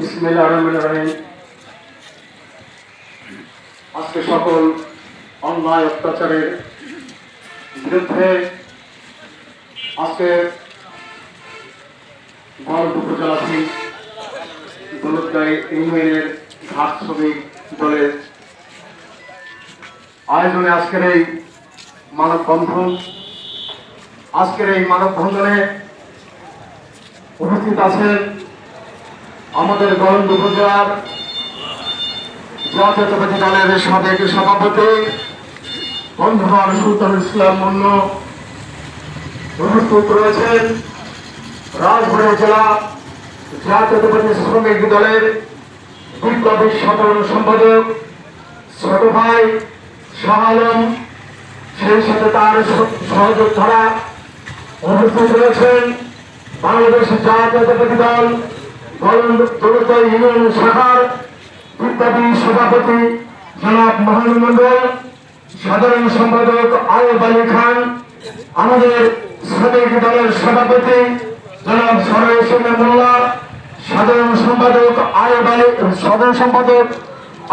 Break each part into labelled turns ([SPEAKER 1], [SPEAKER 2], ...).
[SPEAKER 1] বিসমিল্লাহির রহমানির রহিম। আজকে সকল অন্যায় অত্যাচারের বিরুদ্ধে আজকে বড় উপজেলাধীন দৌলতগাড়ি ইউনিয়নের ঘাট শ্রমিক দলের আয়োজনে আজকের এই মানববন্ধন উপস্থিত আছেন আমাদের গলন্দ উপজেলার জাতীয়তাবাদী দলের সাবেক সভাপতি বন্ধুবার সুলতানুল ইসলাম মুন্ন, উপস্থিত রয়েছেন রাজবাড়ী জেলা জাতীয়তাবাদী শ্রমিক দলের বিপ্লবী সাধারণ সম্পাদক ছোট ভাই শাহ আলম, সেই সাথে তার সহযোদ্ধারা উপস্থিত রয়েছেন বাংলাদেশ জাতীয়তাবাদী দল দৌলতগাড়ি ইউনিয়ন শাখার বিপ্লবী সভাপতি জনাব মহান মন্ডল, সাধারণ সম্পাদক আয়ুব আলী খান, আমাদের শ্রমিক দলের সভাপতি জনাব সরোজ মোল্লা, সাধারণ সম্পাদক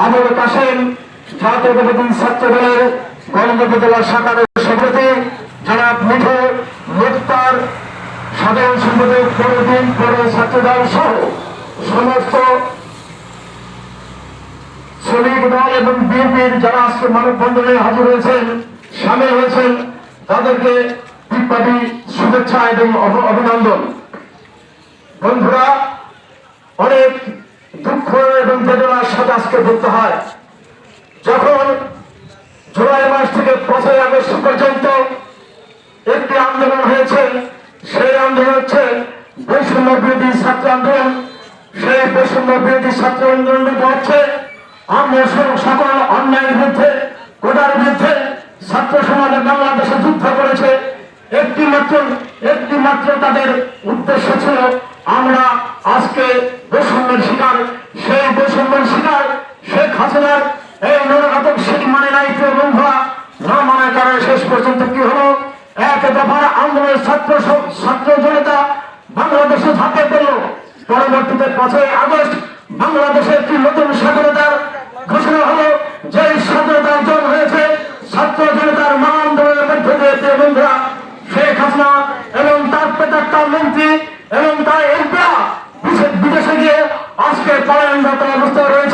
[SPEAKER 1] আবুল কাসেম, জাতীয়তাবাদী ছাত্র দলের গলন্দ উপজেলা শাখার সভাপতি জনাব মিঠু মুক্তার, সাধারণ সম্পাদক পৌরদিন পৌর ছাত্রদল সহ সমস্ত শ্রমিক দল এবং বিএনপির যারা আজকে মানববন্ধনে হাজির হয়েছেন, সামিল হয়েছেন, তাদেরকে বিপ্লবী শুভেচ্ছা এবং অভিনন্দন। বন্ধুরা, অনেক দুঃখ এবং বেদনার সাথে আজকে ভুগতে হয়। যখন জুলাই মাস থেকে 5 আগস্ট পর্যন্ত একটি আন্দোলন হয়েছে, সেই আন্দোলন হচ্ছে বৈষম্য বিরোধী ছাত্র আন্দোলন। সেই বৈষম্য বিরোধী ছাত্র আন্দোলন হচ্ছে আমরা সকল অন্যায়ের বিরুদ্ধে, কোটার বিরুদ্ধে ছাত্র সমাজে বাংলাদেশে যুদ্ধ করেছে। একটি মাত্র তাদের উদ্দেশ্য ছিল আমরা আজকে বৈষম্যের শিকার, সেই বৈষম্যের শিকার শেখ হাসিনার এই নরঘাতক শেখ মানে নাই। প্রিয় বন্ধুরা, না মানার কারণে শেষ পর্যন্ত কি হলো, এক দফার আন্দোলনের ছাত্র জনতা বাংলাদেশে ঝাঁপিয়ে পড়ল। পরবর্তীতে 5 আগস্ট বাংলাদেশে একটি নতুন স্বাধীনতার ঘোষণা হলো, যে স্বাধীনতা অর্জন হয়েছে ছাত্র জনতার মহা আন্দোলনের মধ্যে দিয়ে। প্রিয় বন্ধুরা, শেখ হাসিনা এবং তার পেতাক্তা মন্ত্রী এবং তার এমপিরা বিদেশে গিয়ে আজকে পলায়নরত অবস্থায় রয়েছে।